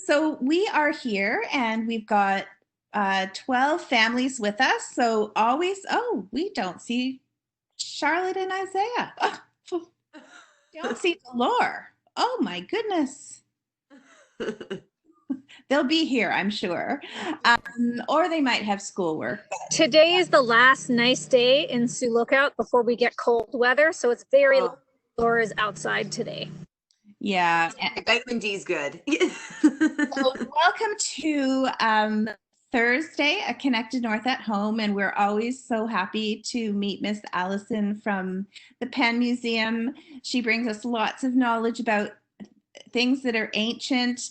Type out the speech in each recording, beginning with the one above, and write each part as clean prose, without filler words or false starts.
So we are here and we've got 12 families with us. So always, oh, we don't see Charlotte and Isaiah. Oh, don't see Delore. Oh my goodness. They'll be here, I'm sure. Or they might have schoolwork. Today is the last nice day in Sioux Lookout before we get cold weather. So it's very Laura is outside today. Yeah. Vitamin D is good. So welcome to Thursday, A Connected North at Home, and we're always so happy to meet Miss Allyson from the Penn Museum. She brings us lots of knowledge about things that are ancient,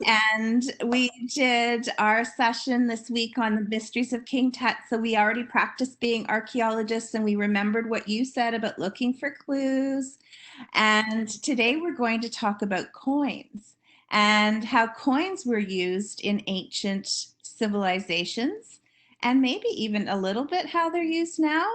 and we did our session this week on the mysteries of King Tut, so we already practiced being archaeologists, and we remembered what you said about looking for clues. And today we're going to talk about coins and how coins were used in ancient civilizations, and maybe even a little bit how they're used now.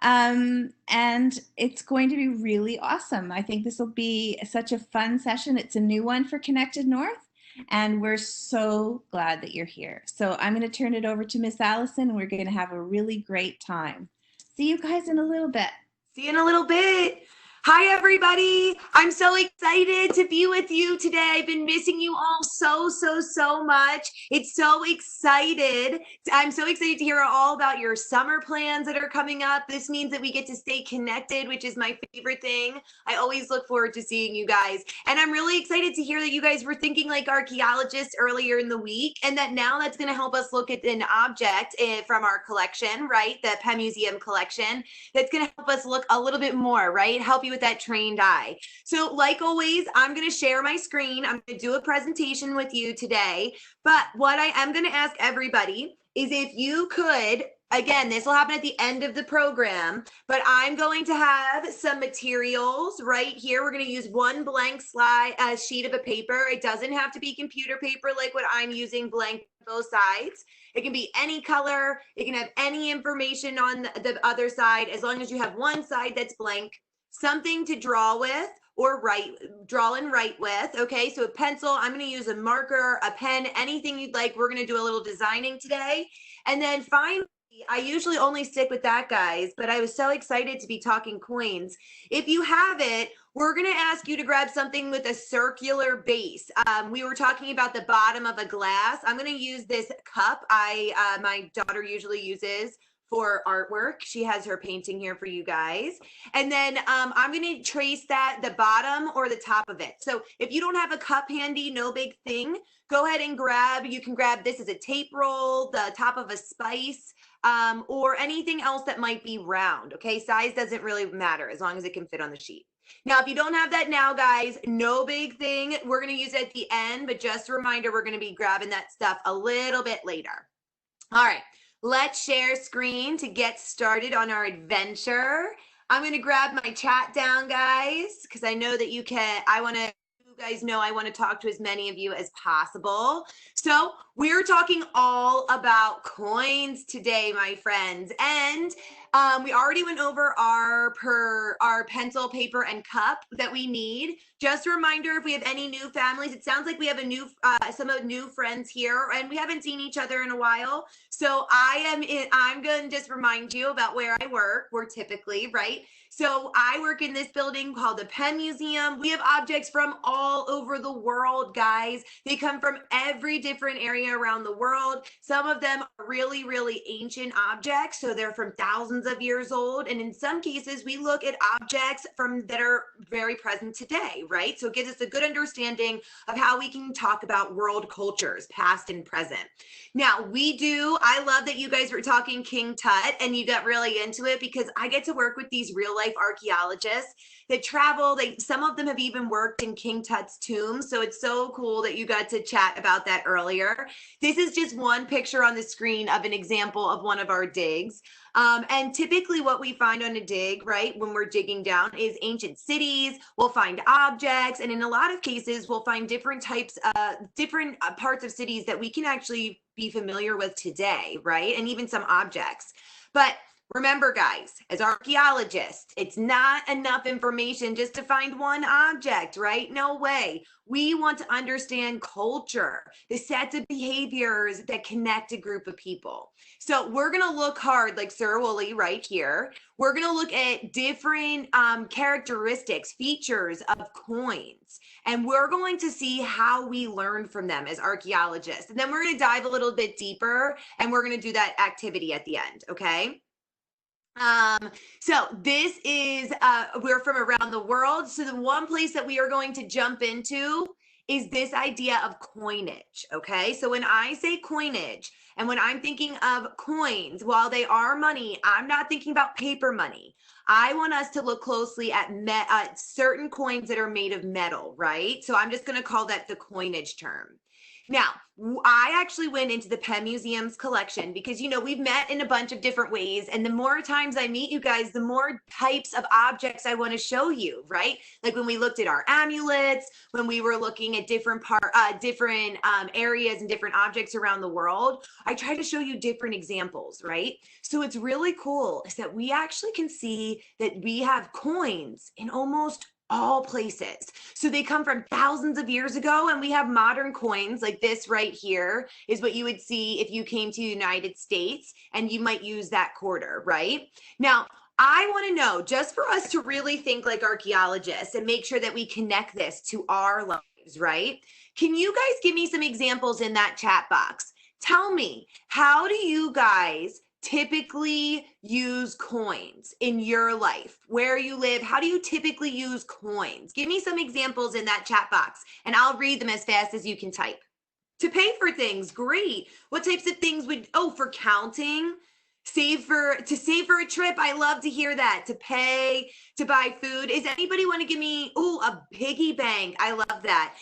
And it's going to be really awesome. I think this will be such a fun session. It's a new one for Connected North, and we're so glad that you're here. So I'm going to turn it over to Miss Allyson, and we're going to have a really great time. See you guys in a little bit. See you in a little bit. Hi, everybody. I'm so excited to be with you today. I've been missing you all so much. It's so excited. I'm so excited to hear all about your summer plans that are coming up. This means that we get to stay connected, which is my favorite thing. I always look forward to seeing you guys. And I'm really excited to hear that you guys were thinking like archaeologists earlier in the week, and that now that's going to help us look at an object from our collection, right? The Penn Museum collection. That's going to help us look a little bit more, right? Help you with that trained eye. So like always, I'm going to share my screen. I'm going to do a presentation with you today. But what I am going to ask everybody is if you could, again, this will happen at the end of the program, but I'm going to have some materials right here. We're going to use one blank sheet of a paper. It doesn't have to be computer paper like what I'm using, blank both sides. It can be any color. It can have any information on the other side, as long as you have one side that's blank, something to draw with or draw and write with. Okay, so a pencil, I'm going to use a marker, a pen, anything you'd like. We're going to do a little designing today. And then finally, I usually only stick with that, guys, but I was so excited to be talking coins. If you have it, we're going to ask you to grab something with a circular base. We were talking about the bottom of a glass. I'm going to use this cup my daughter usually uses for artwork. She has her painting here for you guys. And then I'm going to trace the bottom or the top of it. So if you don't have a cup handy, no big thing, go ahead and you can grab this as a tape roll, the top of a spice, or anything else that might be round. Okay, size doesn't really matter as long as it can fit on the sheet. Now, if you don't have that now, guys, no big thing. We're going to use it at the end, but just a reminder, we're going to be grabbing that stuff a little bit later. All right. Let's share screen to get started on our adventure. I'm going to grab my chat down, guys, because I know that you guys know I want to talk to as many of you as possible. So we're talking all about coins today, my friends. And we already went over our pencil, paper, and cup that we need. Just a reminder, if we have any new families, it sounds like we have some new friends here, and we haven't seen each other in a while. So I'm going to just remind you about where I work. We're typically, right? So I work in this building called the Penn Museum. We have objects from all over the world, guys. They come from every different area around the world. Some of them are really, really ancient objects. So they're from thousands of years old. And in some cases, we look at objects that are very present today, right? So it gives us a good understanding of how we can talk about world cultures, past and present. Now, I love that you guys were talking King Tut and you got really into it, because I get to work with these real life archaeologists that travel. Some of them have even worked in King Tut's tomb. So it's so cool that you got to chat about that earlier. This is just one picture on the screen of an example of one of our digs. And typically what we find on a dig, right, when we're digging down, is ancient cities. We'll find objects. And in a lot of cases, we'll find different parts of cities that we can actually be familiar with today, right? And even some objects. But Remember, guys, as archaeologists, it's not enough information just to find one object, right? No way. We want to understand culture, the sets of behaviors that connect a group of people. So we're going to look hard, like Sir Woolley right here. We're going to look at different characteristics, features of coins, and we're going to see how we learn from them as archaeologists. And then we're going to dive a little bit deeper, and we're going to do that activity at the end, okay? So this is, we're from around the world. So the one place that we are going to jump into is this idea of coinage. Okay. So when I say coinage and when I'm thinking of coins, while they are money, I'm not thinking about paper money. I want us to look closely at certain coins that are made of metal, right? So I'm just going to call that the coinage term. Now, I actually went into the Penn Museum's collection because, you know, we've met in a bunch of different ways. And the more times I meet you guys, the more types of objects I want to show you, right? Like when we looked at our amulets, when we were looking at different areas and different objects around the world, I try to show you different examples, right? So it's really cool is that we actually can see that we have coins in almost all places. So they come from thousands of years ago, and we have modern coins like this right here is what you would see if you came to the United States, and you might use that quarter, right? Now, I want to know, just for us to really think like archaeologists and make sure that we connect this to our lives, right? Can you guys give me some examples in that chat box? Tell me, how do you guys typically use coins in your life? Where you live, how do you typically use coins? Give me some examples in that chat box, and I'll read them as fast as you can type. To pay for things, great. What types of things would, oh, for counting? To save for a trip. I love to hear that. To pay, to buy food. Is anybody want to give me, oh, a piggy bank? I love that.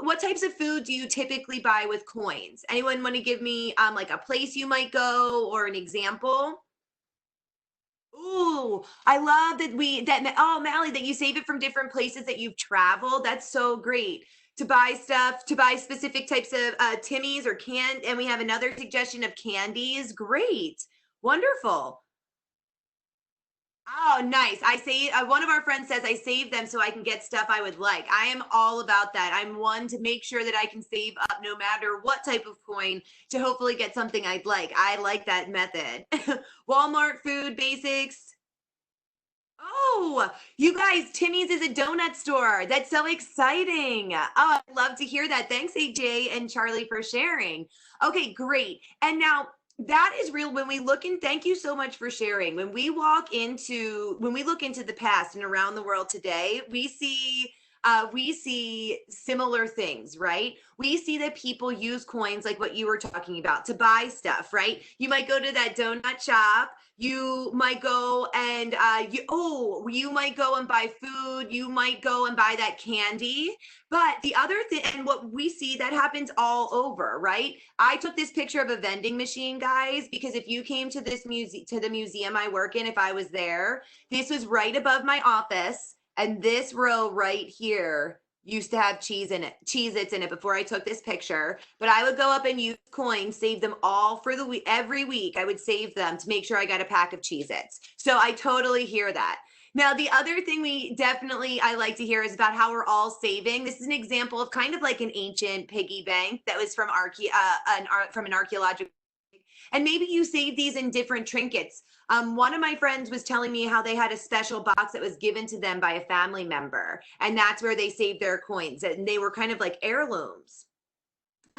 What types of food do you typically buy with coins? Anyone want to give me like a place you might go or an example? Ooh, I love that Mally, that you save it from different places that you've traveled. That's so great. To buy stuff, to buy specific types of Timmy's or and we have another suggestion of candies. Great. Wonderful. Oh, nice. I say, one of our friends says I save them so I can get stuff I would like. I am all about that. I'm one to make sure that I can save up no matter what type of coin to hopefully get something I'd like. I like that method. Walmart food basics. Oh, you guys, Timmy's is a donut store. That's so exciting. Oh, I love to hear that. Thanks, AJ and Charlie, for sharing. Okay, great. And now that is real. When we look in, thank you so much for sharing. When we look into the past and around the world today, we see similar things, right? We see that people use coins like what you were talking about to buy stuff, right? You might go to that donut shop. You might go and you might go and buy food. You might go and buy that candy. But the other thing, and what we see that happens all over, right? I took this picture of a vending machine, guys, because if you came to this the museum I work in, if I was there, this was right above my office. And this row right here used to have Cheez-Its in it before I took this picture. But I would go up and use coins, save them all for the week. Every week I would save them to make sure I got a pack of Cheez-Its. So I totally hear that. Now, the other thing I like to hear is about how we're all saving. This is an example of kind of like an ancient piggy bank that was from an archaeological. And maybe you save these in different trinkets. One of my friends was telling me how they had a special box that was given to them by a family member, and that's where they saved their coins, and they were kind of like heirlooms.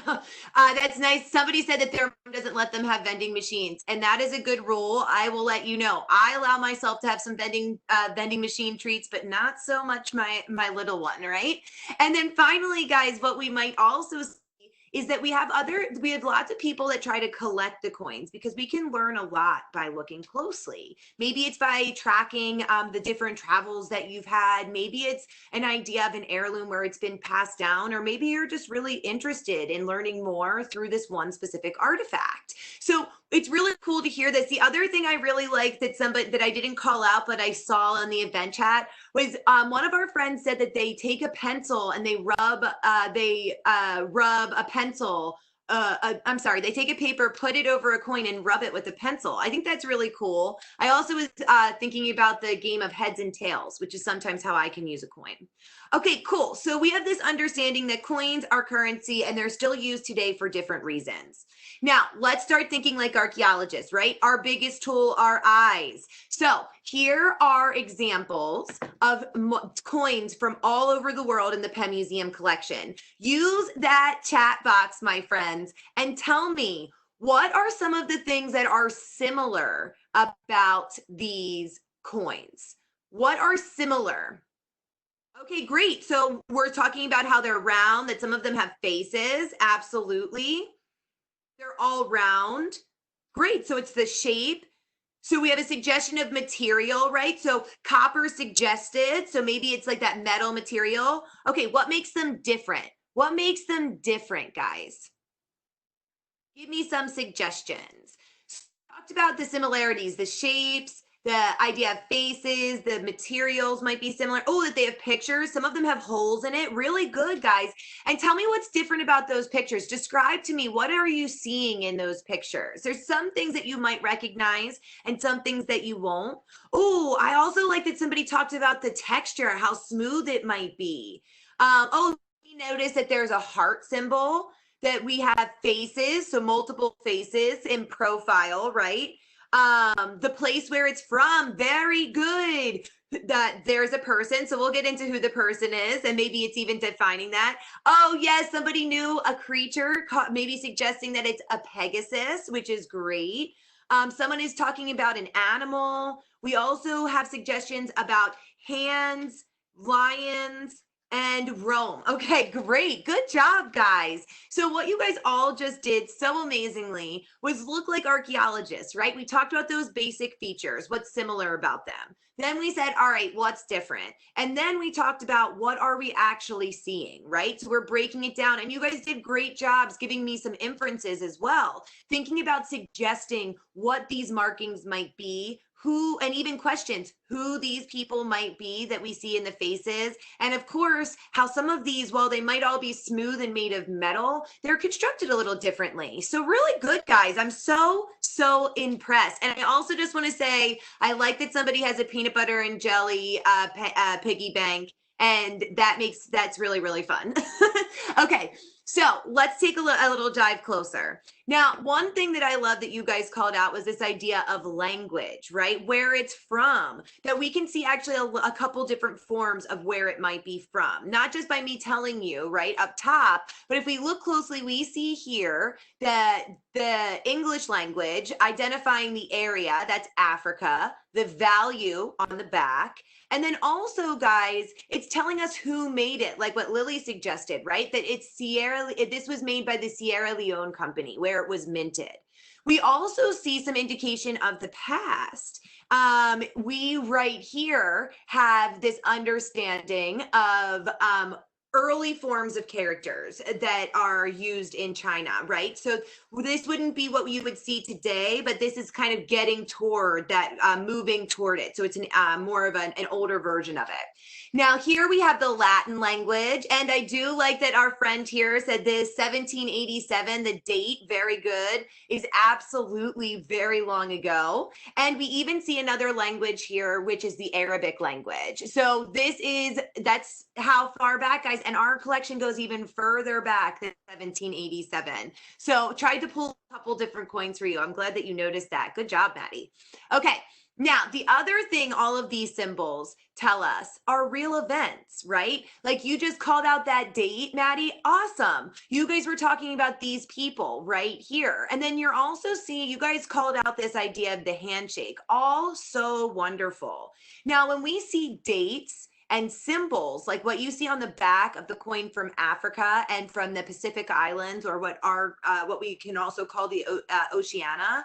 That's nice. Somebody said that their mom doesn't let them have vending machines, and that is a good rule. I will let you know. I allow myself to have some vending machine treats, but not so much my little one, right? And then finally, guys, what we might also see is that we have lots of people that try to collect the coins because we can learn a lot by looking closely. Maybe it's by tracking the different travels that you've had. Maybe it's an idea of an heirloom where it's been passed down, or maybe you're just really interested in learning more through this one specific artifact. So it's really cool to hear this. The other thing I really like that I didn't call out, but I saw in the event chat was one of our friends said that they take a pencil and they rub a pencil I'm sorry, they take a paper, put it over a coin and rub it with a pencil. I think that's really cool. I also was thinking about the game of heads and tails, which is sometimes how I can use a coin. Okay, cool. So we have this understanding that coins are currency and they're still used today for different reasons. Now, let's start thinking like archaeologists, right? Our biggest tool, our eyes. So here are examples of coins from all over the world in the Penn Museum collection. Use that chat box, my friends, and tell me, what are some of the things that are similar about these coins? What are similar? Okay, great. So we're talking about how they're round, that some of them have faces. Absolutely. They're all round. Great. So it's the shape. So we have a suggestion of material, right? So copper suggested. So maybe it's like that metal material. Okay, what makes them different? What makes them different, guys? Give me some suggestions. Talked about the similarities, the shapes, the idea of faces, the materials might be similar. Oh, that they have pictures. Some of them have holes in it. Really good, guys. And tell me what's different about those pictures. Describe to me, what are you seeing in those pictures? There's some things that you might recognize and some things that you won't. Oh, I also like that somebody talked about the texture, how smooth it might be. Oh, we noticed that there's a heart symbol, that we have faces, so multiple faces in profile, right? The place where it's from, very good. That there's a person, so we'll get into who the person is, and maybe it's even defining that. Oh yes, somebody knew a creature, maybe suggesting that it's a Pegasus, which is great. Someone is talking about an animal. We also have suggestions about hands, lions, and Rome. Okay, great. Good job, guys. So what you guys all just did so amazingly was look like archaeologists, right? We talked about those basic features, what's similar about them. Then we said, all right, what's different? And then we talked about what are we actually seeing, right? So we're breaking it down, and you guys did great jobs giving me some inferences as well, thinking about suggesting what these markings might be, who, and even questions, who these people might be that we see in the faces. And of course, how some of these, while they might all be smooth and made of metal, they're constructed a little differently. So really good, guys. I'm so impressed. And I also just want to say, I like that somebody has a peanut butter and jelly piggy bank. And that's really, really fun. Okay, so let's take a little dive closer. Now, one thing that I love that you guys called out was this idea of language, right? Where it's from, that we can see actually a couple different forms of where it might be from, not just by me telling you, right, up top, but if we look closely, we see here that the English language identifying the area, that's Africa, the value on the back. And then also, guys, it's telling us who made it, like what Lily suggested, right? That it's this was made by the Sierra Leone company where it was minted. We also see some indication of the past. We right here have this understanding of early forms of characters that are used in China, right? So this wouldn't be what you would see today, but this is kind of getting toward that, moving toward it. So it's more of an older version of it. Now here we have the Latin language, and I do like that our friend here said this 1787, the date, very good, is absolutely very long ago. And we even see another language here, which is the Arabic language. So that's how far back, guys, and our collection goes even further back than 1787. So tried to pull a couple different coins for you. I'm glad that you noticed that. Good job, Maddie. Okay. Now, the other thing all of these symbols tell us are real events, right? Like you just called out that date, Maddie. Awesome. You guys were talking about these people right here. And then you're also seeing, you guys called out this idea of the handshake. All so wonderful. Now, when we see dates and symbols, like what you see on the back of the coin from Africa and from the Pacific Islands, or what we can also call the Oceania,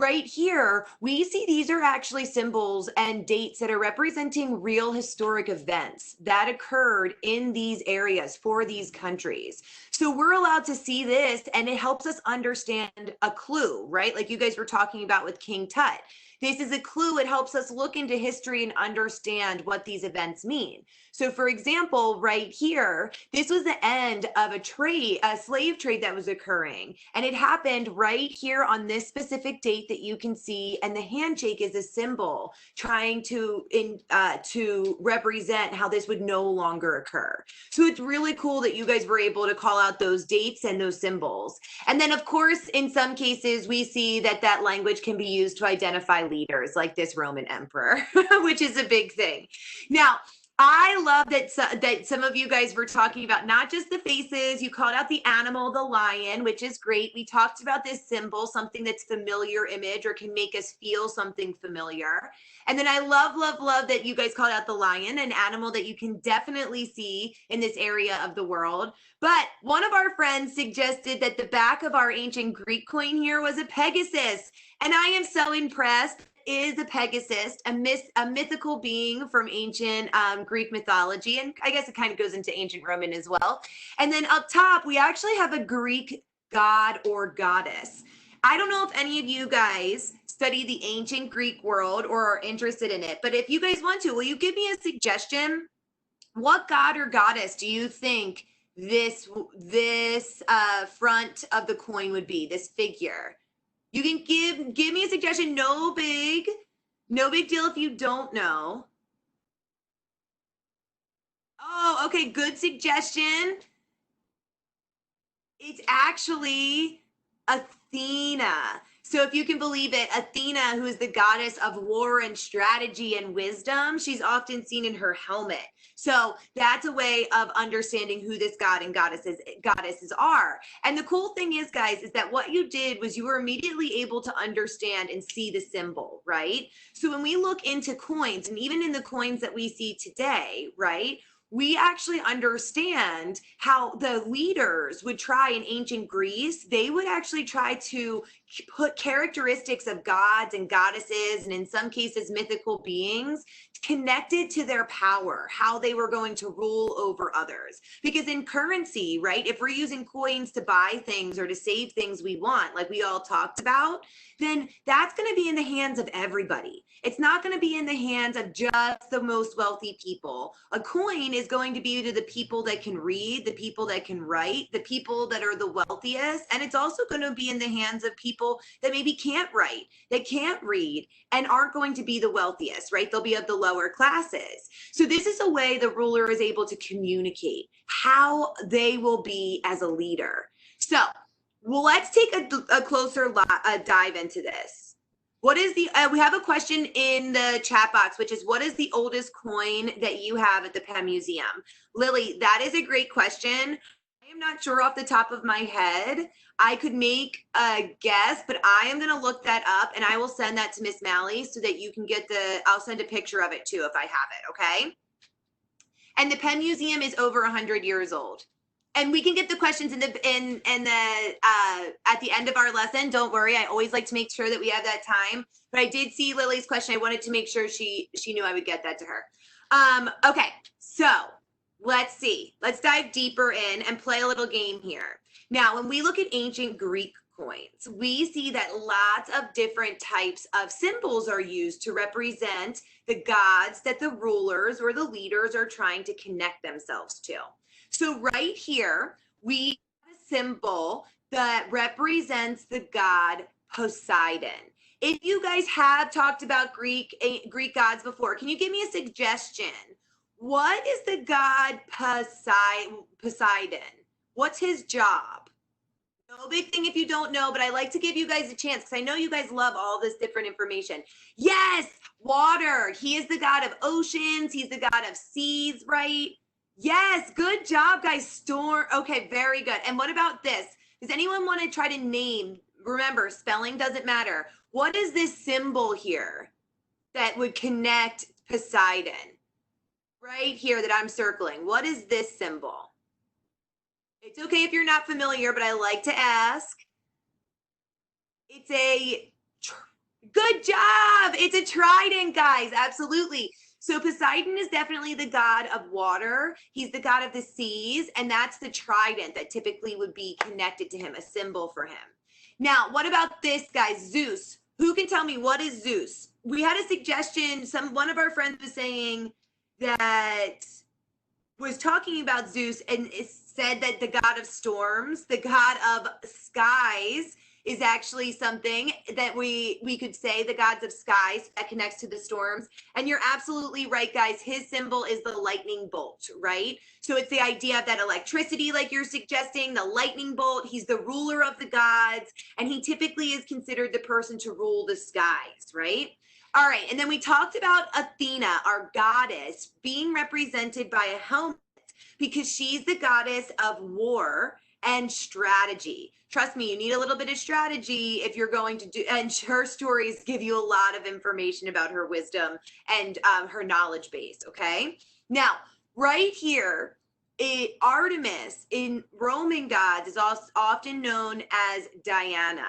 right here, we see these are actually symbols and dates that are representing real historic events that occurred in these areas for these countries. So we're allowed to see this, and it helps us understand a clue, right? Like you guys were talking about with King Tut. This is a clue. It helps us look into history and understand what these events mean. So for example, right here, this was the end of a slave trade that was occurring. And it happened right here on this specific date that you can see. And the handshake is a symbol trying to represent how this would no longer occur. So it's really cool that you guys were able to call out those dates and those symbols. And then of course, in some cases, we see that that language can be used to identify leaders like this Roman emperor, which is a big thing. Now, I love that some of you guys were talking about not just the faces. You called out the animal, the lion, which is great. We talked about this symbol, something that's familiar image or can make us feel something familiar. And then I love that you guys called out the lion, an animal that you can definitely see in this area of the world. But one of our friends suggested that the back of our ancient Greek coin here was a Pegasus. And I am so impressed. Is a Pegasus, a mythical being from ancient Greek mythology, and I guess it kind of goes into ancient Roman as well. And then up top, we actually have a Greek god or goddess. I don't know if any of you guys study the ancient Greek world or are interested in it, but if you guys want to, will you give me a suggestion? What god or goddess do you think this front of the coin would be, this figure? You can give me a suggestion. No big deal if you don't know. Oh, okay, good suggestion. It's actually Athena. So if you can believe it, Athena, who is the goddess of war and strategy and wisdom, she's often seen in her helmet. So that's a way of understanding who this god and goddesses are. And the cool thing is, guys, is that what you did was you were immediately able to understand and see the symbol, right? So when we look into coins, and even in the coins that we see today, right, we actually understand how the leaders would try in ancient Greece, they would actually try to put characteristics of gods and goddesses, and in some cases mythical beings, connected to their power, how they were going to rule over others. Because in currency, right, if we're using coins to buy things or to save things we want, like we all talked about, then that's going to be in the hands of everybody. It's not going to be in the hands of just the most wealthy people. A coin is going to be to the people that can read, the people that can write, the people that are the wealthiest. And it's also going to be in the hands of people that maybe can't write, that can't read, and aren't going to be the wealthiest, right? They'll be of the lower classes. So this is a way the ruler is able to communicate how they will be as a leader. So well, let's take a closer dive into this. What is the, we have a question in the chat box, which is, what is the oldest coin that you have at the Penn Museum? Lily, that is a great question. I am not sure off the top of my head. I could make a guess, but I am going to look that up and I will send that to Miss Mally so that you can get I'll send a picture of it too if I have it, okay? And the Penn Museum is over 100 years old. And we can get the questions at the end of our lesson. Don't worry. I always like to make sure that we have that time. But I did see Lily's question. I wanted to make sure she knew I would get that to her. Okay, so let's see. Let's dive deeper in and play a little game here. Now, when we look at ancient Greek coins, we see that lots of different types of symbols are used to represent the gods that the rulers or the leaders are trying to connect themselves to. So right here, we have a symbol that represents the god Poseidon. If you guys have talked about Greek gods before, can you give me a suggestion? What is the god Poseidon? What's his job? No big thing if you don't know, but I like to give you guys a chance because I know you guys love all this different information. Yes, water. He is the god of oceans. He's the god of seas, right? Yes, good job, guys. Storm. Okay, very good. And what about this? Does anyone want to try to name? Remember, spelling doesn't matter. What is this symbol here that would connect Poseidon? Right here that I'm circling. What is this symbol? It's okay if you're not familiar, but I like to ask. It's a Good job. It's a trident, guys. Absolutely. So Poseidon is definitely the god of water. He's the god of the seas, and that's the trident that typically would be connected to him, a symbol for him. Now, what about this, guys? Zeus. Who can tell me what is Zeus? We had a suggestion. One of our friends was saying that was talking about Zeus, and it said that the god of storms, the god of skies, is actually something that we could say, the gods of skies, that connects to the storms. And you're absolutely right, guys. His symbol is the lightning bolt, right? So it's the idea of that electricity, like you're suggesting, the lightning bolt. He's the ruler of the gods, and he typically is considered the person to rule the skies, right? All right, and then we talked about Athena, our goddess, being represented by a helmet because she's the goddess of war and strategy. Trust me, you need a little bit of strategy if you're going to do, and her stories give you a lot of information about her wisdom and her knowledge base, okay? Now, right here, Artemis in Roman gods is also often known as Diana,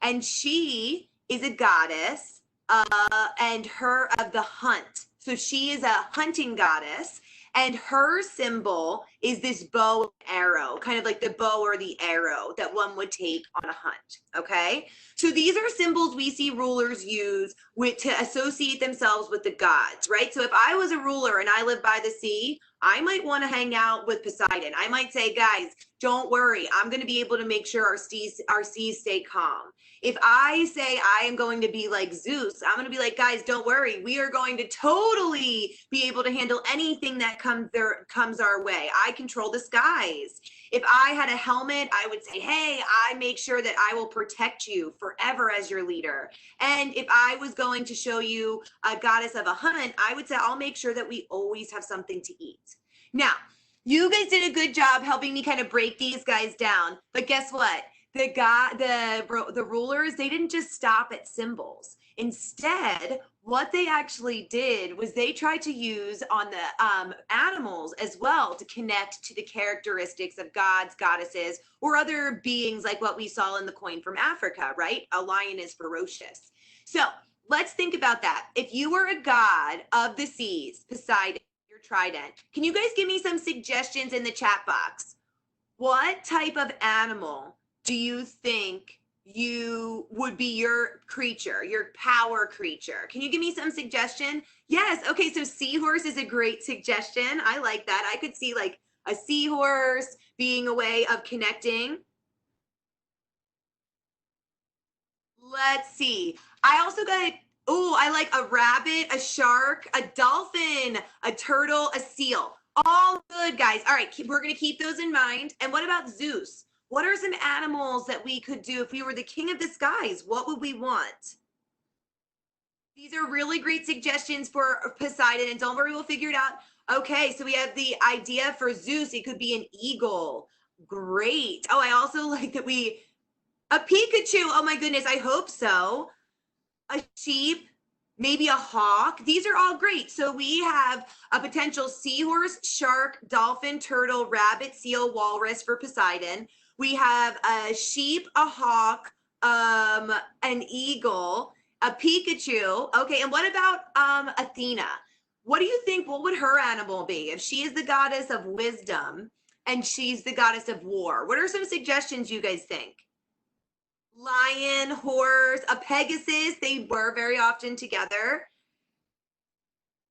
and she is a goddess and her of the hunt. So she is a hunting goddess, and her symbol is this bow and arrow, kind of like the bow or the arrow that one would take on a hunt, okay? So these are symbols we see rulers use to associate themselves with the gods, right? So if I was a ruler and I live by the sea, I might want to hang out with Poseidon. I might say, guys, don't worry, I'm going to be able to make sure our seas stay calm. If I say I am going to be like Zeus, I'm going to be like, guys, don't worry. We are going to totally be able to handle anything that comes our way. I control the skies. If I had a helmet, I would say, hey, I make sure that I will protect you forever as your leader. And if I was going to show you a goddess of a hunt, I would say, I'll make sure that we always have something to eat. Now, you guys did a good job helping me kind of break these guys down. But guess what? The rulers, they didn't just stop at symbols. Instead, what they actually did was they tried to use on the animals as well to connect to the characteristics of gods, goddesses, or other beings like what we saw in the coin from Africa, right? A lion is ferocious. So let's think about that. If you were a god of the seas, Poseidon, your trident, can you guys give me some suggestions in the chat box? What type of animal do you think you would be your creature, your power creature? Can you give me some suggestion? Yes. Okay. So seahorse is a great suggestion. I like that. I could see like a seahorse being a way of connecting. Let's see. I also got, oh, I like a rabbit, a shark, a dolphin, a turtle, a seal. All good, guys. All right. We're going to keep those in mind. And what about Zeus? What are some animals that we could do if we were the king of the skies? What would we want? These are really great suggestions for Poseidon, and don't worry, we'll figure it out. Okay, so we have the idea for Zeus. It could be an eagle. Great. Oh, I also like that a Pikachu. Oh my goodness, I hope so. A sheep, maybe a hawk. These are all great. So we have a potential seahorse, shark, dolphin, turtle, rabbit, seal, walrus for Poseidon. We have a sheep, a hawk, an eagle, a Pikachu. Okay, and what about Athena? What do you think, what would her animal be? If she is the goddess of wisdom and she's the goddess of war, what are some suggestions you guys think? Lion, horse, a Pegasus, they were very often together.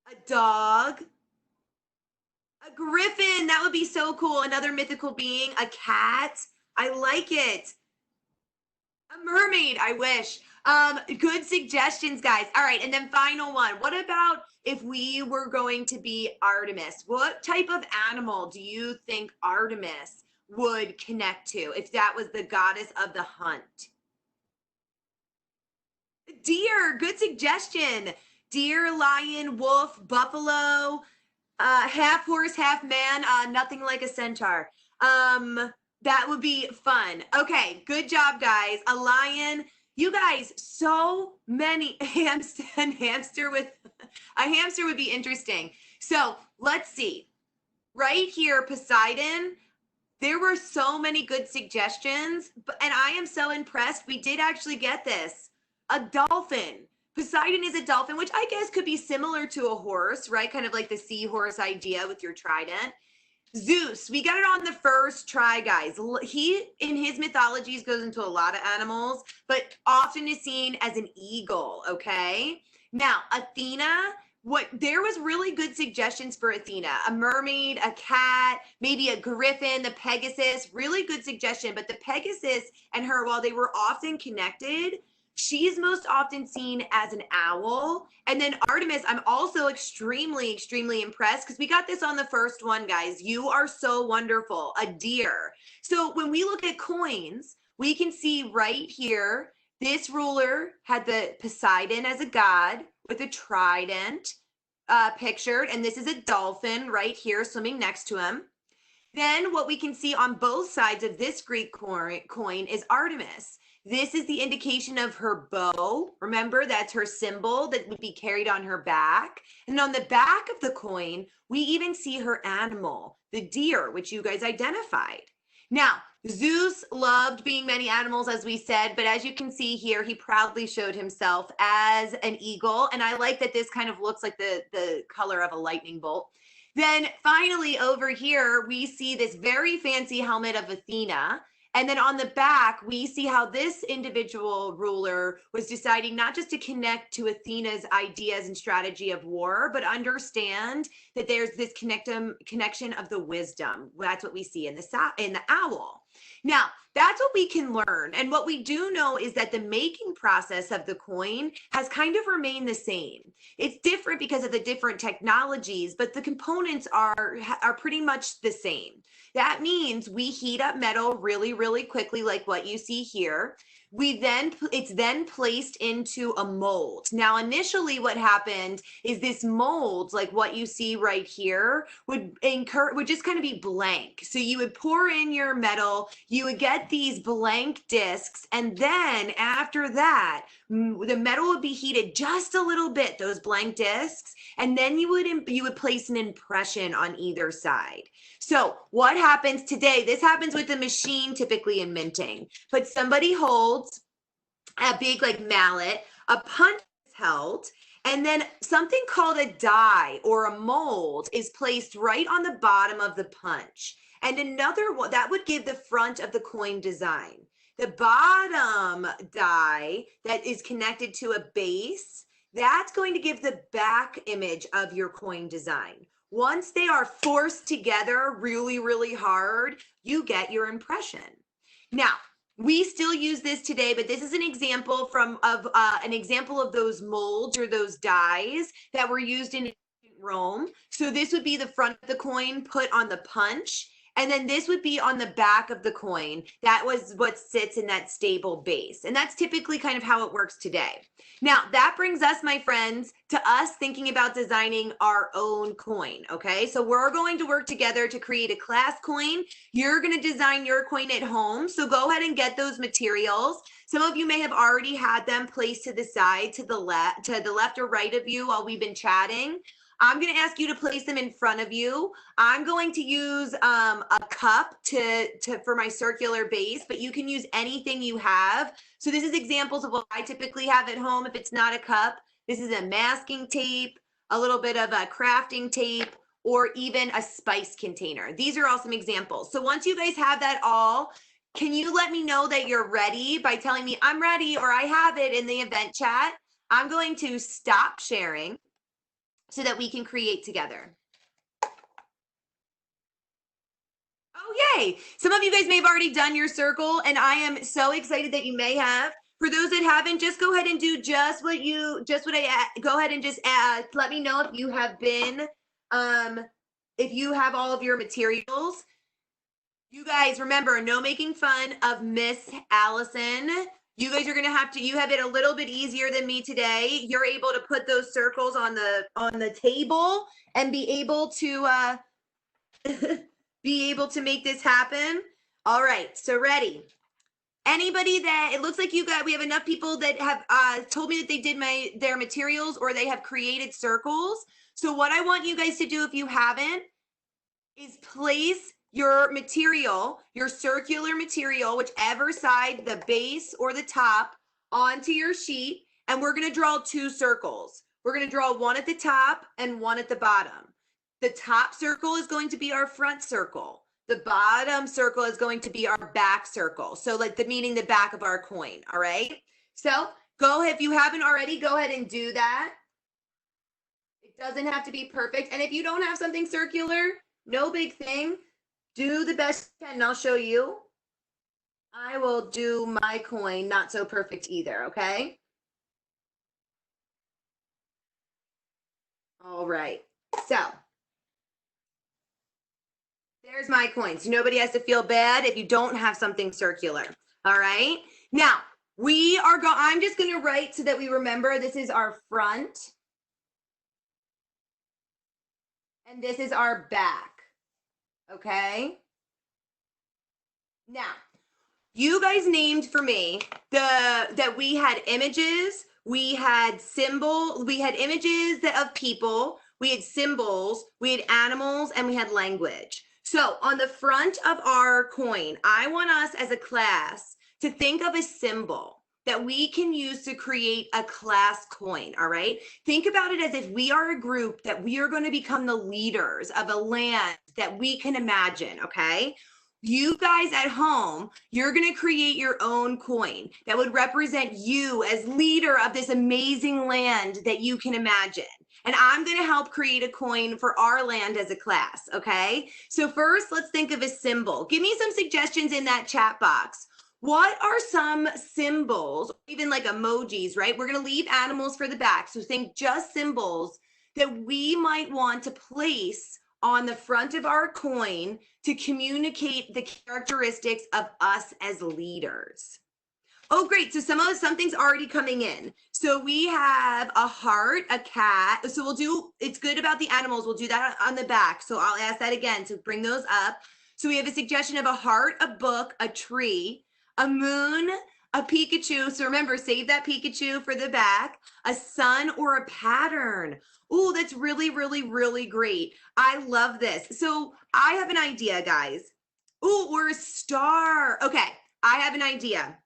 A dog. A griffin, that would be so cool. Another mythical being. A cat. I like it. A mermaid, I wish. Good suggestions, guys. All right, and then final one. What about if we were going to be Artemis? What type of animal do you think Artemis would connect to if that was the goddess of the hunt? Deer, good suggestion. Deer, lion, wolf, buffalo, half horse, half man, nothing like a centaur. That would be fun. Okay, good job, guys. A lion. You guys, so many hamster with a hamster would be interesting. So let's see. Right here, Poseidon. There were so many good suggestions, and I am so impressed. We did actually get this. a dolphin. Poseidon is a dolphin, which I guess could be similar to a horse, right? Kind of like the seahorse idea with your trident. Zeus, we got it on the first try, guys. He, in his mythologies, goes into a lot of animals, but often is seen as an eagle, okay? Now, Athena, there was really good suggestions for Athena. A mermaid, a cat, maybe a griffin, the Pegasus, really good suggestion. But the Pegasus and her, while they were often connected, she's most often seen as an owl. And then Artemis, I'm also extremely, extremely impressed because we got this on the first one, guys. You are so wonderful, a deer. So when we look at coins, we can see right here, this ruler had the Poseidon as a god with a trident pictured. And this is a dolphin right here swimming next to him. Then what we can see on both sides of this Greek coin is Artemis. This is the indication of her bow. Remember, that's her symbol that would be carried on her back. And on the back of the coin, we even see her animal, the deer, which you guys identified. Now, Zeus loved being many animals, as we said, but as you can see here, he proudly showed himself as an eagle. And I like that this kind of looks like the color of a lightning bolt. Then finally over here, we see this very fancy helmet of Athena. And then on the back, we see how this individual ruler was deciding not just to connect to Athena's ideas and strategy of war, but understand that there's this connection of the wisdom. That's what we see in the owl. Now, that's what we can learn. And what we do know is that the making process of the coin has kind of remained the same. It's different because of the different technologies, but the components are pretty much the same. That means we heat up metal really, really quickly, like what you see here. It's then placed into a mold. Now, initially what happened is this mold, like what you see right here, would just kind of be blank. So you would pour in your metal, you would get these blank discs, and then after that, the metal would be heated just a little bit, those blank discs, and then you would place an impression on either side. So what happens today? This happens with the machine typically in minting, but somebody holds a big like mallet, a punch is held, and then something called a die or a mold is placed right on the bottom of the punch. And another one that would give the front of the coin design. The bottom die that is connected to a base, that's going to give the back image of your coin design. Once they are forced together really, really hard, you get your impression. Now, we still use this today, but this is an example of those molds or those dies that were used in ancient Rome. So this would be the front of the coin put on the punch, and then this would be on the back of the coin. That was what sits in that stable base. And that's typically kind of how it works today. Now, that brings us, my friends, to us thinking about designing our own coin, okay? So we're going to work together to create a class coin. You're going to design your coin at home. So go ahead and get those materials. Some of you may have already had them placed to the side, to the left or right of you while we've been chatting. I'm going to ask you to place them in front of you. I'm going to use a cup for my circular base, but you can use anything you have. So this is examples of what I typically have at home if it's not a cup. This is a masking tape, a little bit of a crafting tape, or even a spice container. These are all some examples. So once you guys have that all, can you let me know that you're ready by telling me I'm ready or I have it in the event chat? I'm going to stop sharing so that we can create together. Oh, yay. Some of you guys may have already done your circle, and I am so excited that you may have. For those that haven't, just go ahead and do go ahead and just let me know if you have been, if you have all of your materials. You guys, remember, no making fun of Miss Allyson. You guys are gonna you have it a little bit easier than me today. You're able to put those circles on the table and be able to make this happen. All right, so ready. Anybody that, it looks like we have enough people that have told me that they did their materials or they have created circles. So what I want you guys to do if you haven't is place your material, your circular material, whichever side, the base or the top, onto your sheet. And we're going to draw 2 circles. We're going to draw one at the top and one at the bottom. The top circle is going to be our front circle. The bottom circle is going to be our back circle. So like meaning the back of our coin. All right. So go ahead. If you haven't already, go ahead and do that. It doesn't have to be perfect. And if you don't have something circular, no big thing. Do the best you can and I'll show you. I will do my coin not so perfect either, okay? All right, so there's my coin. So nobody has to feel bad if you don't have something circular, all right? Now, I'm just gonna write so that we remember this is our front and this is our back, okay? Now, you guys named for me that we had images, we had images of people, we had symbols, we had animals, and we had language. So on the front of our coin, I want us as a class to think of a symbol that we can use to create a class coin, all right? Think about it as if we are a group that we are going to become the leaders of a land that we can imagine, okay? You guys at home, you're going to create your own coin that would represent you as leader of this amazing land that you can imagine. And I'm going to help create a coin for our land as a class, okay? So first, let's think of a symbol. Give me some suggestions in that chat box. What are some symbols, even like emojis, right? We're going to leave animals for the back. So think just symbols that we might want to place on the front of our coin to communicate the characteristics of us as leaders. Oh, great. So something's already coming in. So we have a heart, a cat. So it's good about the animals. We'll do that on the back. So I'll ask that again to bring those up. So we have a suggestion of a heart, a book, a tree, a moon, a Pikachu. So remember, save that Pikachu for the back, a sun, or a pattern. Oh, that's really, really, really great. I love this. So I have an idea, guys. Oh, or a star. Okay, I have an idea.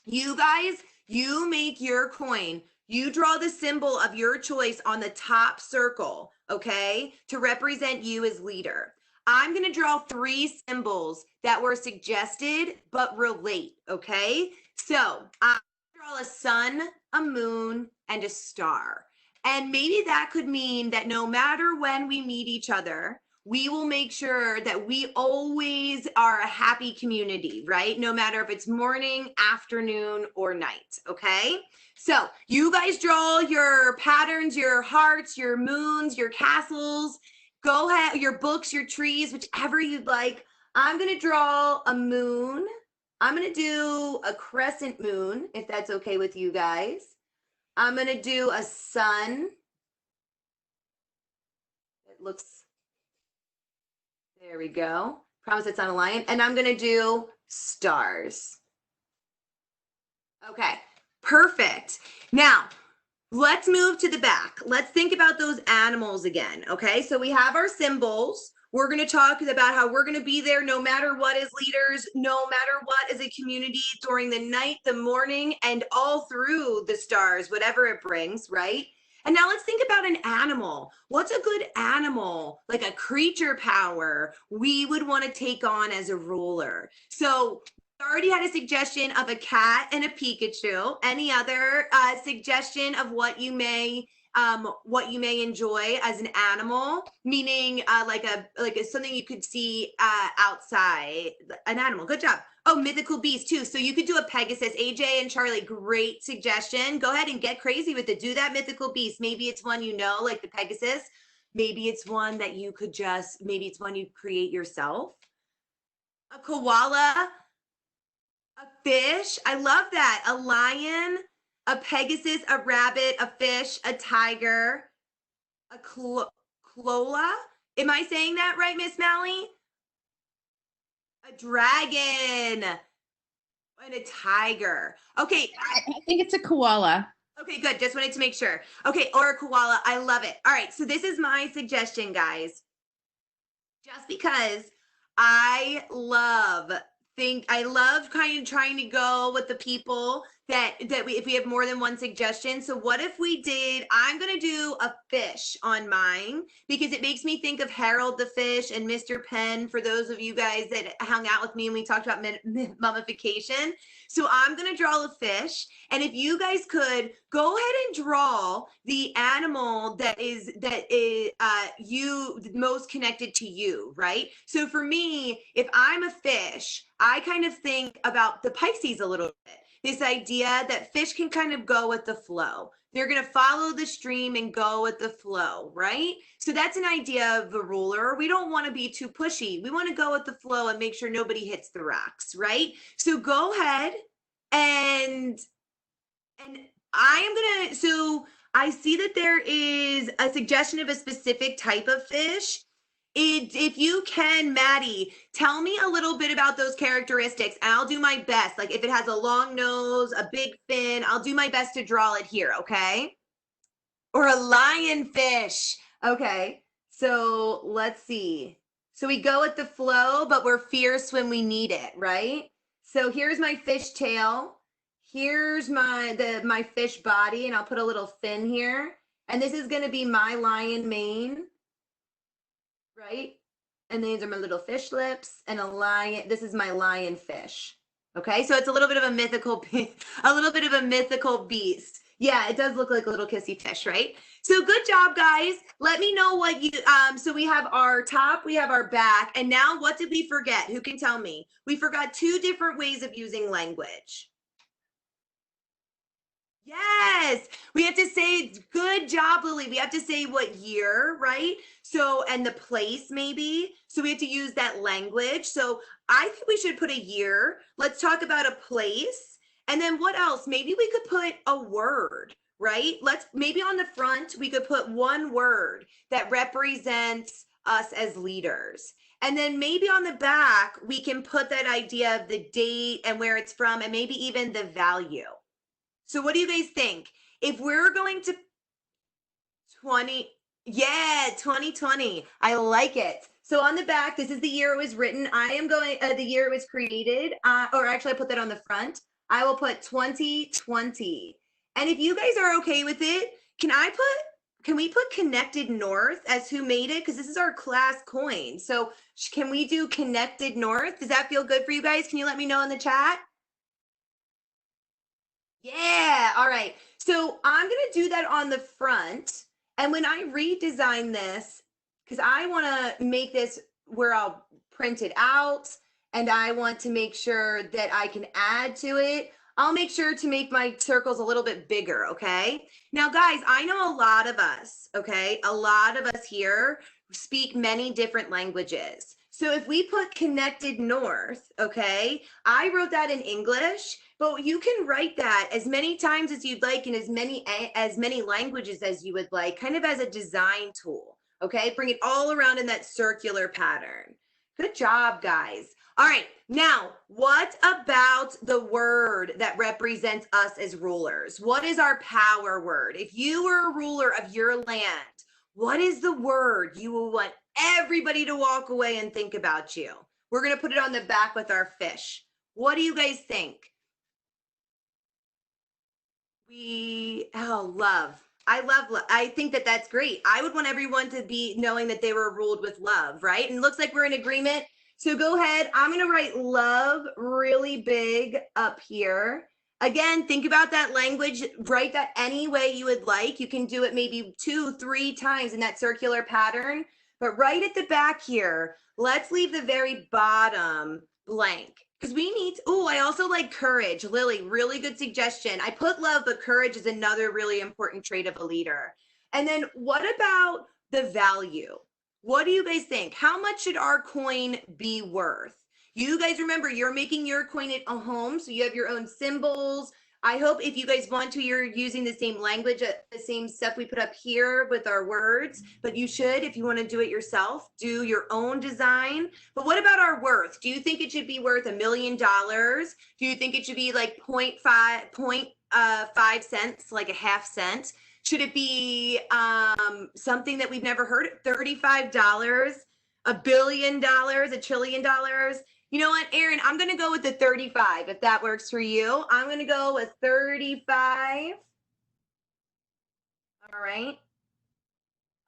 You guys, you make your coin. You draw the symbol of your choice on the top circle, okay, to represent you as leader. I'm going to draw 3 symbols that were suggested but relate, okay? So I draw a sun, a moon, and a star. And maybe that could mean that no matter when we meet each other, we will make sure that we always are a happy community, right? No matter if it's morning, afternoon, or night, okay? So you guys draw your patterns, your hearts, your moons, your castles. Go ahead, your books, your trees, whichever you'd like. I'm gonna draw a moon. I'm gonna do a crescent moon, if that's okay with you guys. I'm gonna do a sun. It looks, there we go. Promise it's not a lion. And I'm gonna do stars. Okay, perfect. Now, let's move to the back. Let's think about those animals again, okay? So we have our symbols. We're gonna talk about how we're gonna be there no matter what as leaders, no matter what as a community during the night, the morning, and all through the stars, whatever it brings, right? And now let's think about an animal. What's a good animal, like a creature power we would want to take on as a ruler? So we already had a suggestion of a cat and a Pikachu. Any other suggestion of what you may enjoy as an animal, meaning like something you could see outside, an animal. Good job. Oh, mythical beast too. So you could do a Pegasus. AJ and Charlie, great suggestion. Go ahead and get crazy with it. Do that mythical beast. Maybe it's one you know, like the Pegasus. Maybe it's one that you could maybe it's one you create yourself. A koala, a fish. I love that. A lion, a Pegasus, a rabbit, a fish, a tiger, a clola. Am I saying that right, Miss Mally? A dragon and a tiger. Okay. I think it's a koala. Okay, good. Just wanted to make sure. Okay, or a koala. I love it. All right, so this is my suggestion, guys. Just because I love kind of trying to go with the people if we have more than one suggestion. So what if we did, I'm going to do a fish on mine because it makes me think of Harold the fish and Mr. Penn, for those of you guys that hung out with me and we talked about mummification. So I'm going to draw a fish, and if you guys could go ahead and draw the animal that is you most connected to you, right? So for me, if I'm a fish, I kind of think about the Pisces a little bit. This idea that fish can kind of go with the flow. They're going to follow the stream and go with the flow, right? So that's an idea of a ruler. We don't want to be too pushy. We want to go with the flow and make sure nobody hits the rocks, right? So go ahead and I am going to, so I see that there is a suggestion of a specific type of fish. If you can, Maddie, tell me a little bit about those characteristics, and I'll do my best. Like if it has a long nose, a big fin, I'll do my best to draw it here, okay? Or a lionfish. Okay, so let's see. So we go with the flow, but we're fierce when we need it, right? So here's my fish tail. Here's my fish body, and I'll put a little fin here. And this is going to be my lion mane. Right? And these are my little fish lips and a lion. This is my lion fish. Okay, so it's a little bit of a mythical, beast. Yeah, it does look like a little kissy fish, right? So good job, guys. Let me know what you, so we have our top, we have our back, and now what did we forget? Who can tell me? We forgot 2 different ways of using language. Yes, we have to say, good job, Lily. We have to say what year, right? So, and the place maybe. So we have to use that language. So I think we should put a year. Let's talk about a place. And then what else? Maybe we could put a word, right? Maybe on the front, we could put one word that represents us as leaders. And then maybe on the back, we can put that idea of the date and where it's from, and maybe even the value. So what do you guys think? If we're going to 2020, I like it. So on the back, this is the year it was written. I am going, the year it was created, or actually I put that on the front. I will put 2020. And if you guys are okay with it, can we put Connected North as who made it? Because this is our class coin. So can we do Connected North? Does that feel good for you guys? Can you let me know in the chat? Yeah, all right. So I'm going to do that on the front. And when I redesign this, because I want to make this where I'll print it out, and I want to make sure that I can add to it, I'll make sure to make my circles a little bit bigger, okay? Now, guys, I know a lot of us, okay? A lot of us here speak many different languages. So if we put Connected North, okay, I wrote that in English, but you can write that as many times as you'd like in as many languages as you would like, kind of as a design tool, okay? Bring it all around in that circular pattern. Good job, guys. All right, now, what about the word that represents us as rulers? What is our power word? If you were a ruler of your land, what is the word you will want everybody to walk away and think about you? We're going to put it on the back with our fish. What do you guys think? Love. I love love. I think that that's great. I would want everyone to be knowing that they were ruled with love, right? And it looks like we're in agreement. So go ahead. I'm going to write love really big up here. Again, think about that language. Write that any way you would like. You can do it maybe 2-3 times in that circular pattern. But right at the back here, let's leave the very bottom blank. Because we need, I also like courage. Lily, really good suggestion. I put love, but courage is another really important trait of a leader. And then what about the value? What do you guys think? How much should our coin be worth? You guys remember, you're making your coin at a home, so you have your own symbols. I hope if you guys want to, you're using the same language, the same stuff we put up here with our words, but you should, if you want to do it yourself, do your own design. But what about our worth? Do you think it should be worth $1 million? Do you think it should be like 0.5 cents, like a half cent? Should it be something that we've never heard of, $35, $1 billion, $1 trillion? You know what, Erin, I'm going to go with the 35 if that works for you. I'm going to go with 35. All right.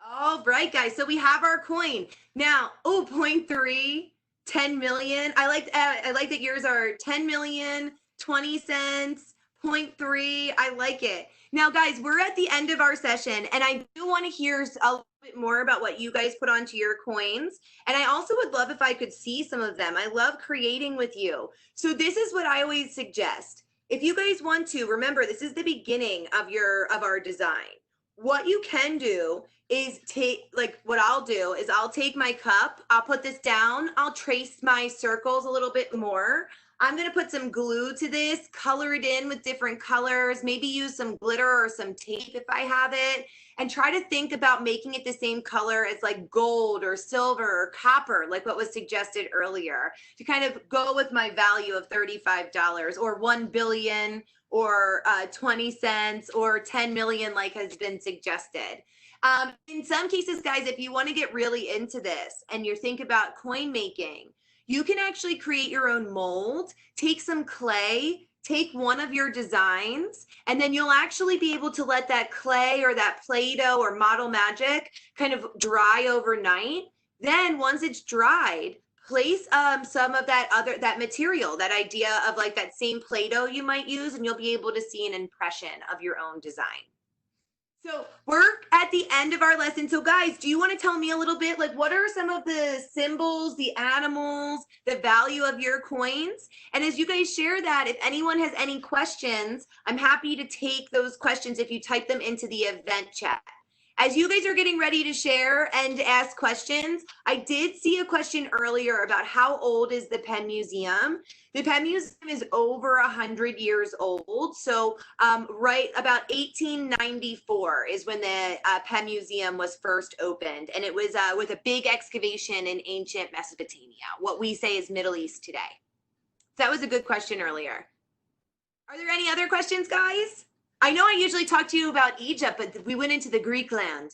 All right, guys. So we have our coin. Now, 0.3, 10 million. I like that yours are 10 million, 20 cents, 0.3. I like it. Now, guys, we're at the end of our session, and I do want to hear a little bit more about what you guys put onto your coins. And I also would love if I could see some of them. I love creating with you. So this is what I always suggest. If you guys want to, remember, this is the beginning of our design. What you can do is what I'll do is I'll take my cup, I'll put this down, I'll trace my circles a little bit more. I'm going to put some glue to this, color it in with different colors, maybe use some glitter or some tape if I have it, and try to think about making it the same color as like gold or silver or copper, like what was suggested earlier, to kind of go with my value of $35 or 1 billion or 20 cents or 10 million like has been suggested. In some cases, guys, if you want to get really into this and you think about coin making, you can actually create your own mold, take some clay, take one of your designs, and then you'll actually be able to let that clay or that Play-Doh or Model Magic kind of dry overnight. Then once it's dried, place some of that material, that idea of like that same Play-Doh you might use, and you'll be able to see an impression of your own design. So we're at the end of our lesson. So guys, do you want to tell me a little bit, like what are some of the symbols, the animals, the value of your coins? And as you guys share that, if anyone has any questions, I'm happy to take those questions if you type them into the event chat. As you guys are getting ready to share and ask questions, I did see a question earlier about how old is the Penn Museum. The Penn Museum is over 100 years old. So right about 1894 is when the Penn Museum was first opened. And it was with a big excavation in ancient Mesopotamia, what we say is Middle East today. So that was a good question earlier. Are there any other questions, guys? I know I usually talk to you about Egypt, but we went into the Greek land.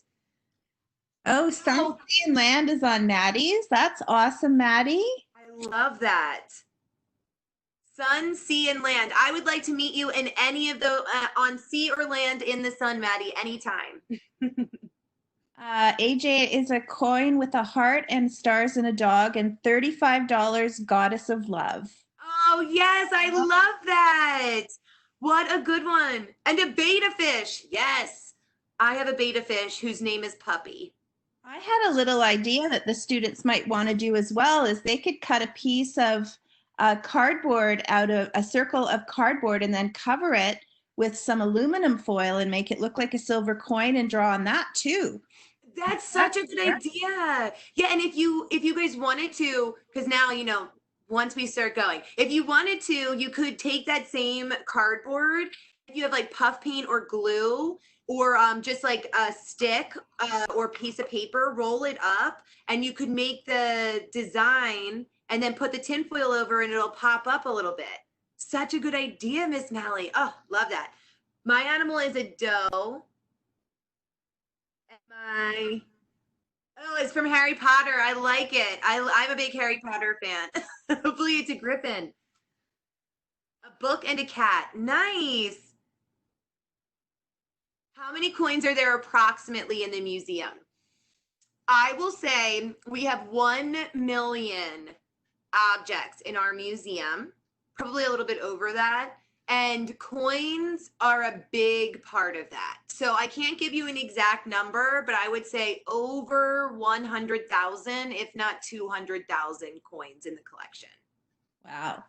Oh, Sun, Sea, and Land is on Maddie's. That's awesome, Maddie. I love that. Sun, Sea, and Land. I would like to meet you in any of the, on sea or land in the sun, Maddie, anytime. AJ is a coin with a heart and stars and a dog, and $35 Goddess of Love. Oh, yes, I love that. What a good one. And a beta fish. Yes. I have a beta fish whose name is Puppy. I had a little idea that the students might want to do as well, is they could cut a piece of cardboard out of a circle of cardboard and then cover it with some aluminum foil and make it look like a silver coin and draw on that too. That's such a good idea. Yeah, and if you guys wanted to, because now, you know, once we start going, if you wanted to, you could take that same cardboard, if you have like puff paint or glue, or just like a stick or piece of paper, roll it up, and you could make the design and then put the tinfoil over and it'll pop up a little bit. Such a good idea, Miss Mally. Oh, love that. My animal is a doe. And oh, it's from Harry Potter. I like it. I'm a big Harry Potter fan. Hopefully it's a griffin. A book and a cat. Nice. How many coins are there approximately in the museum? I will say we have 1 million objects in our museum, probably a little bit over that. And coins are a big part of that. So I can't give you an exact number, but I would say over 100,000, if not 200,000 coins in the collection. Wow.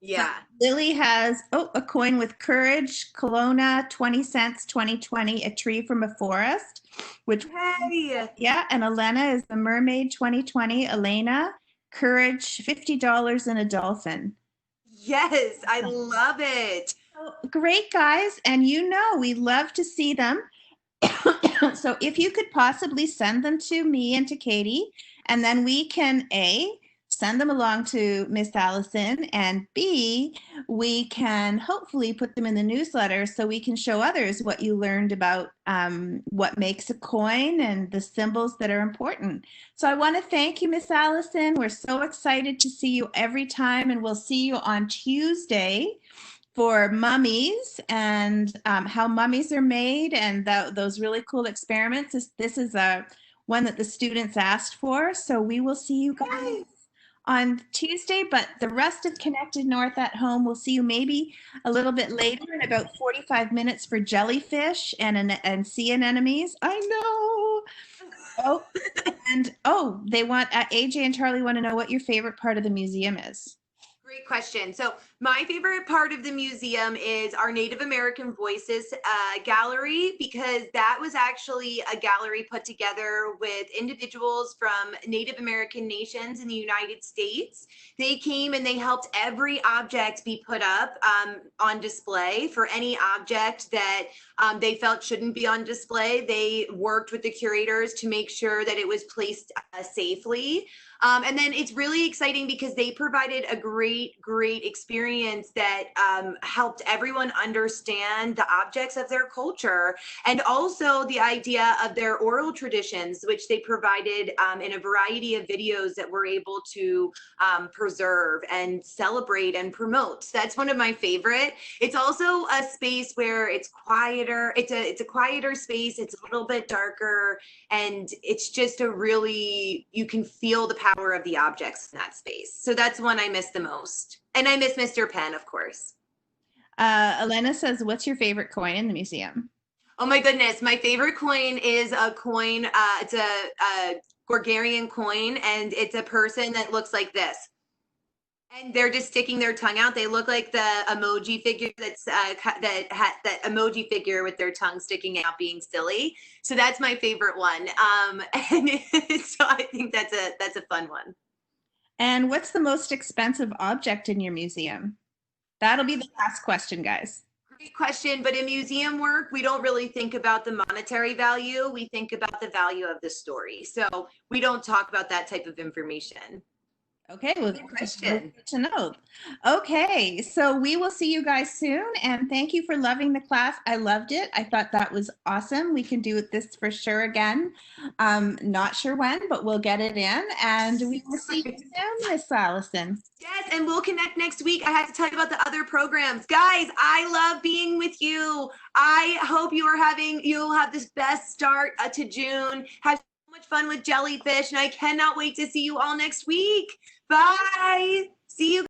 Yeah. Lily has a coin with Courage, Kelowna, 20 cents, 2020, a tree from a forest, which Hey. Yeah, and Elena is the Mermaid 2020, Elena, Courage, $50 and a dolphin. Yes, I love it. Great, guys. And you know, we love to see them. So if you could possibly send them to me and to Katie, and then we can send them along to Miss Allyson, and B, we can hopefully put them in the newsletter so we can show others what you learned about what makes a coin and the symbols that are important. So I want to thank you, Miss Allyson. We're so excited to see you every time, and we'll see you on Tuesday for mummies and how mummies are made and those really cool experiments. This is a one that the students asked for. So we will see you guys on Tuesday, but the rest of Connected North at Home, we'll see you maybe a little bit later in about 45 minutes for jellyfish and sea anemones. I know. Oh, and they want AJ and Charlie want to know what your favorite part of the museum is. Great question. So my favorite part of the museum is our Native American Voices gallery, because that was actually a gallery put together with individuals from Native American nations in the United States. They came and they helped every object be put up on display. For any object that they felt shouldn't be on display, they worked with the curators to make sure that it was placed safely. And then it's really exciting because they provided a great experience that helped everyone understand the objects of their culture, and also the idea of their oral traditions, which they provided in a variety of videos that we're able to preserve and celebrate and promote. So that's one of my favorite. It's also a space where it's quieter. It's a quieter space. It's a little bit darker, and it's just you can feel the power of the objects in that space. So that's one I miss the most. And I miss Mr. Penn, of course. Elena says, what's your favorite coin in the museum? Oh my goodness. My favorite coin is a coin. It's a Gorgarian coin, and it's a person that looks like this. And they're just sticking their tongue out. They look like the emoji figure that emoji figure with their tongue sticking out, being silly. So that's my favorite one. And so I think that's a fun one. And what's the most expensive object in your museum? That'll be the last question, guys. Great question. But in museum work, we don't really think about the monetary value. We think about the value of the story. So we don't talk about that type of information. Okay, well, good question. Good to know. Okay, so we will see you guys soon, and thank you for loving the class. I loved it. I thought that was awesome. We can do this for sure again. Not sure when, but we'll get it in, and we will see you soon, Miss Allyson. Yes, and we'll connect next week. I have to tell you about the other programs. Guys, I love being with you. I hope you'll have this best start to June. Have so much fun with jellyfish, and I cannot wait to see you all next week. Bye. See you.